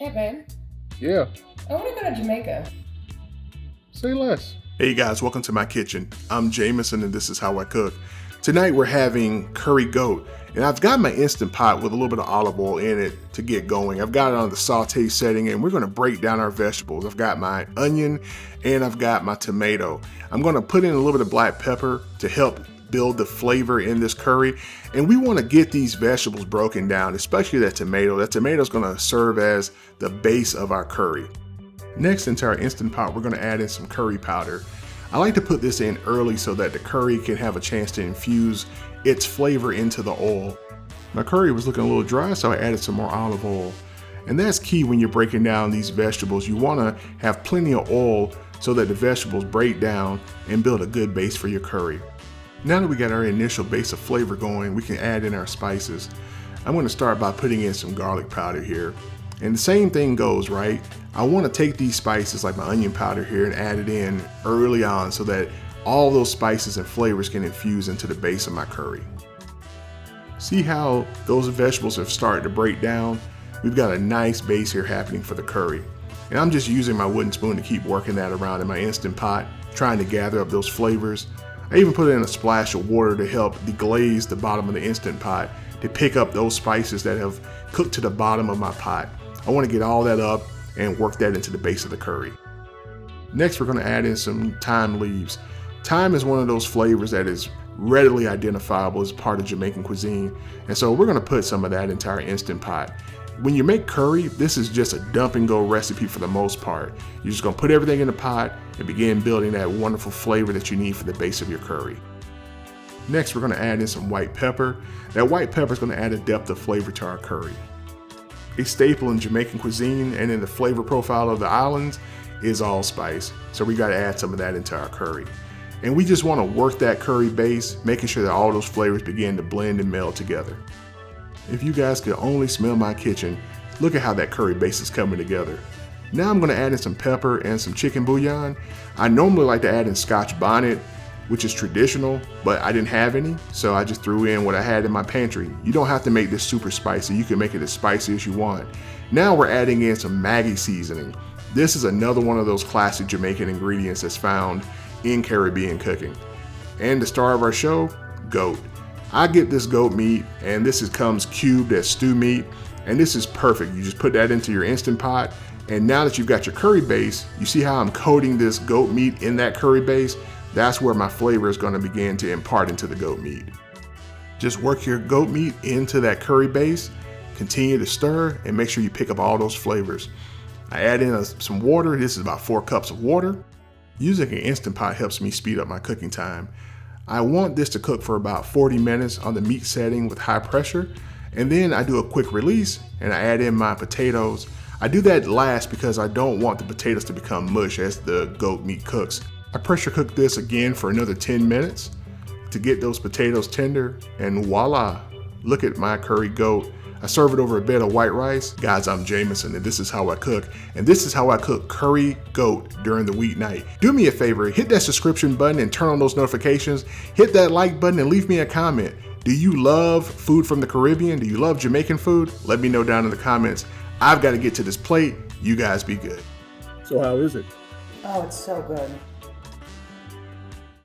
Hey, babe. Yeah, I want to go to Jamaica. say less. Hey guys, welcome to my kitchen. I'm Jameson and this is how I cook. Tonight we're having curry goat, and I've got my Instant Pot with a little bit of olive oil in it to get going. I've got it on the saute setting and we're gonna break down our vegetables. I've got my onion and I've got my tomato. I'm gonna put in a little bit of black pepper to help build the flavor in this curry. And we wanna get these vegetables broken down, especially that tomato. That tomato is gonna serve as the base of our curry. Next, into our Instant Pot, we're gonna add in some curry powder. I like to put this in early so that the curry can have a chance to infuse its flavor into the oil. My curry was looking a little dry, so I added some more olive oil. And that's key when you're breaking down these vegetables. You wanna have plenty of oil so that the vegetables break down and build a good base for your curry. Now that we got our initial base of flavor going, we can add in our spices. I'm gonna start by putting in some garlic powder here. And the same thing goes, right? I want to take these spices like my onion powder here and add it in early on so that all those spices and flavors can infuse into the base of my curry. See how those vegetables have started to break down? We've got a nice base here happening for the curry. And I'm just using my wooden spoon to keep working that around in my Instant Pot, trying to gather up those flavors. I even put in a splash of water to help deglaze the bottom of the Instant Pot to pick up those spices that have cooked to the bottom of my pot. I want to get all that up and work that into the base of the curry. Next, we're going to add in some thyme leaves. Thyme is one of those flavors that is readily identifiable as part of Jamaican cuisine, and so we're going to put some of that into our Instant Pot. When you make curry, this is just a dump and go recipe for the most part. You're just going to put everything in the pot and begin building that wonderful flavor that you need for the base of your curry. Next, we're going to add in some white pepper. That white pepper is going to add a depth of flavor to our curry. A staple in Jamaican cuisine and in the flavor profile of the islands is allspice. So we got to add some of that into our curry. And we just want to work that curry base, making sure that all those flavors begin to blend and meld together. If you guys could only smell my kitchen, look at how that curry base is coming together. Now I'm going to add in some pepper and some chicken bouillon. I normally like to add in scotch bonnet, which is traditional, but I didn't have any, so I just threw in what I had in my pantry. You don't have to make this super spicy. You can make it as spicy as you want. Now we're adding in some Maggi seasoning. This is another one of those classic Jamaican ingredients that's found in Caribbean cooking. And the star of our show, goat. I get this goat meat, and comes cubed as stew meat, and this is perfect. You just put that into your Instant Pot, and now that you've got your curry base, you see how I'm coating this goat meat in that curry base? That's where my flavor is going to begin to impart into the goat meat. Just work your goat meat into that curry base, continue to stir, and make sure you pick up all those flavors. I add in some water. This is about 4 cups of water. Using an Instant Pot helps me speed up my cooking time. I want this to cook for about 40 minutes on the meat setting with high pressure, and then I do a quick release and I add in my potatoes. I do that last because I don't want the potatoes to become mush as the goat meat cooks. I pressure cook this again for another 10 minutes to get those potatoes tender, and voila, look at my curry goat. I serve it over a bed of white rice. Guys, I'm Jameson and this is how I cook, and this is how I cook curry goat during the weeknight. Do me a favor, hit that subscription button and turn on those notifications. Hit that like button and leave me a comment. Do you love food from the Caribbean? Do you love Jamaican food? Let me know down in the comments. I've got to get to this plate. You guys be good. So how is it? Oh, it's so good.